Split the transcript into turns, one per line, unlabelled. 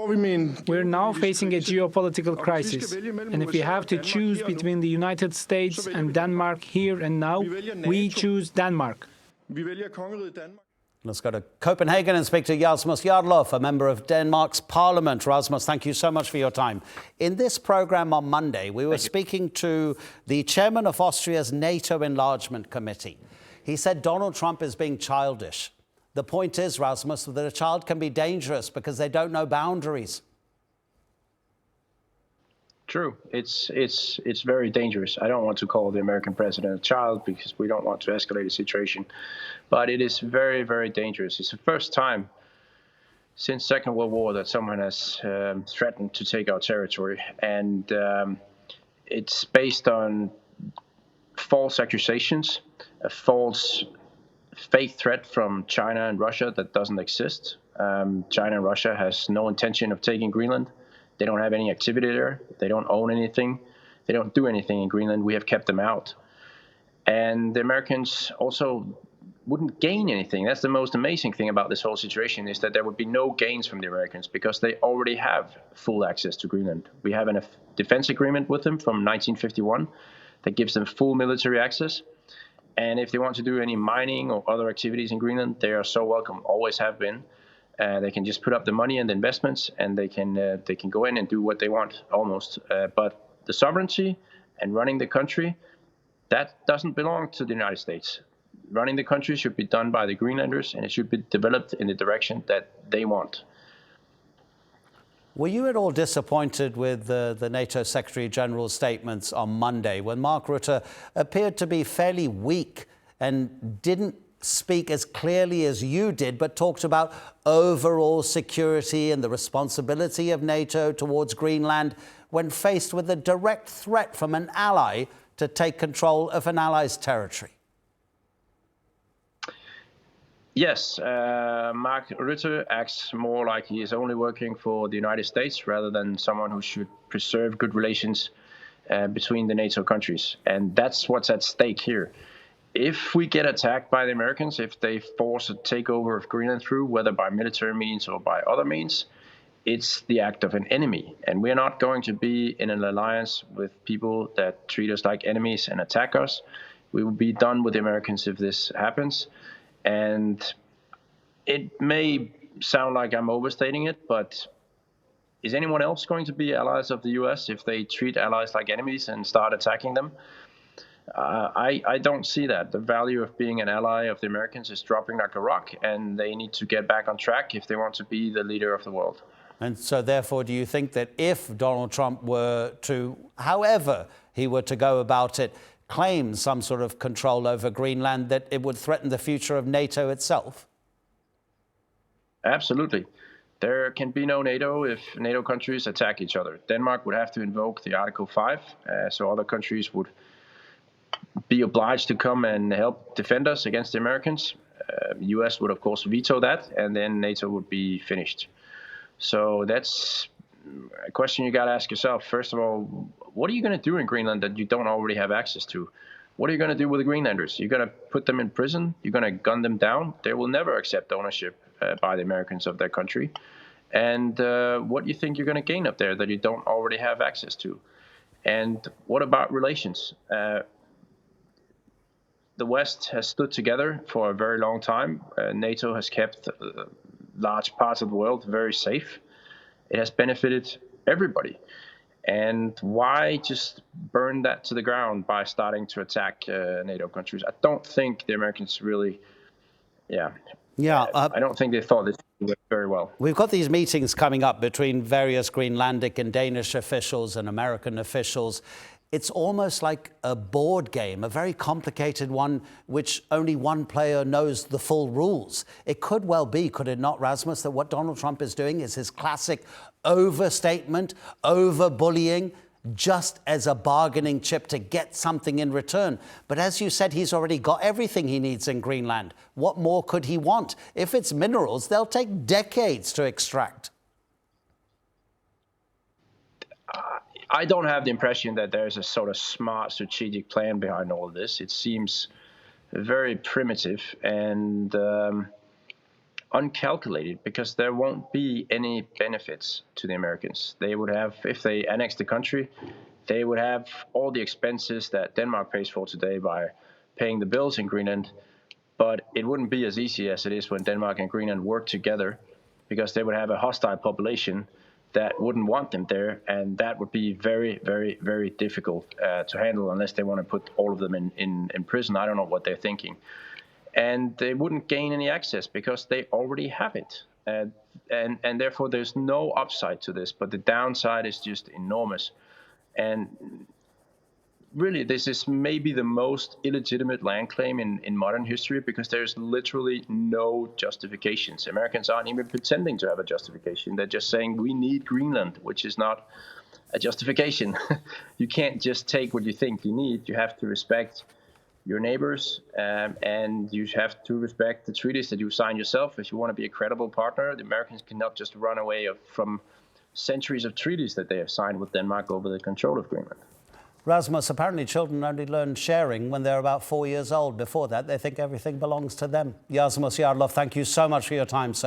We're now facing a geopolitical crisis, and if we have to choose between the United States and Denmark here and now, we choose Denmark.
Let's go to Copenhagen and speak to Rasmus Jarlov, a member of Denmark's parliament. Rasmus, thank you so much for your time. In this program on Monday, we were speaking to the chairman of Austria's NATO enlargement committee. He said Donald Trump is being childish. The point is, Rasmus, that a child can be dangerous because they don't know boundaries.
True. It's very dangerous. I don't want to call the American president a child because we don't want to escalate the situation. But it is very, very dangerous. It's the first time since Second World War that someone has threatened to take our territory. And it's based on false accusations, a false fake threat from China and Russia that doesn't exist. China and Russia has no intention of taking Greenland. They don't have any activity there. They don't own anything. They don't do anything in Greenland. We have kept them out. And the Americans also wouldn't gain anything. That's the most amazing thing about this whole situation, is that there would be no gains from the Americans because they already have full access to Greenland. We have a defense agreement with them from 1951 that gives them full military access. And if they want to do any mining or other activities in Greenland, they are so welcome, always have been. They can just put up the money and the investments, and they can go in and do what they want, almost. But the sovereignty and running the country, that doesn't belong to the United States. Running the country should be done by the Greenlanders, and it should be developed in the direction that they want.
Were you at all disappointed with the NATO Secretary General's statements on Monday when Mark Rutte appeared to be fairly weak and didn't speak as clearly as you did, but talked about overall security and the responsibility of NATO towards Greenland when faced with a direct threat from an ally to take control of an ally's territory?
Yes, Mark Rutte acts more like he is only working for the United States rather than someone who should preserve good relations between the NATO countries. And that's what's at stake here. If we get attacked by the Americans, if they force a takeover of Greenland through, whether by military means or by other means, it's the act of an enemy. And we're not going to be in an alliance with people that treat us like enemies and attack us. We will be done with the Americans if this happens. And it may sound like I'm overstating it, but is anyone else going to be allies of the U.S. if they treat allies like enemies and start attacking them? I don't see that. The value of being an ally of the Americans is dropping like a rock, and they need to get back on track if they want to be the leader of the world.
And so therefore, do you think that if Donald Trump were to, however he were to go about it, claim some sort of control over Greenland, that it would threaten the future of NATO itself?
Absolutely. There can be no NATO if NATO countries attack each other. Denmark would have to invoke the Article 5, so other countries would be obliged to come and help defend us against the Americans. The US would, of course, veto that, and then NATO would be finished. So that's a question you got to ask yourself. First of all, what are you going to do in Greenland that you don't already have access to? What are you going to do with the Greenlanders? You're going to put them in prison? You're going to gun them down? They will never accept ownership by the Americans of their country. And what do you think you're going to gain up there that you don't already have access to? And what about relations? The West has stood together for a very long time. NATO has kept large parts of the world very safe. It has benefited everybody. And why just burn that to the ground by starting to attack NATO countries? I don't think the Americans really, I don't think they thought this went very well.
We've got these meetings coming up between various Greenlandic and Danish officials and American officials. It's almost like a board game, a very complicated one, which only one player knows the full rules. It could well be, could it not, Rasmus, that what Donald Trump is doing is his classic overstatement, over-bullying, just as a bargaining chip to get something in return. But as you said, he's already got everything he needs in Greenland. What more could he want? If it's minerals, they'll take decades to extract.
I don't have the impression that there's a sort of smart strategic plan behind all of this. It seems very primitive, and uncalculated because there won't be any benefits to the Americans. They would have, if they annex the country, they would have all the expenses that Denmark pays for today by paying the bills in Greenland, but it wouldn't be as easy as it is when Denmark and Greenland work together, because they would have a hostile population that wouldn't want them there, and that would be very, very, very difficult to handle unless they want to put all of them in prison. I don't know what they're thinking. And they wouldn't gain any access because they already have it. And therefore, there's no upside to this, but the downside is just enormous. And really, this is maybe the most illegitimate land claim in modern history, because there's literally no justifications. Americans aren't even pretending to have a justification. They're just saying, we need Greenland, which is not a justification. You can't just take what you think you need. You have to respect your neighbors, and you have to respect the treaties that you sign yourself. If you want to be a credible partner, the Americans cannot just run away from centuries of treaties that they have signed with Denmark over the control of Greenland.
Rasmus, apparently children only learn sharing when they're about 4 years old. Before that, they think everything belongs to them. Rasmus Jarlov, thank you so much for your time, sir.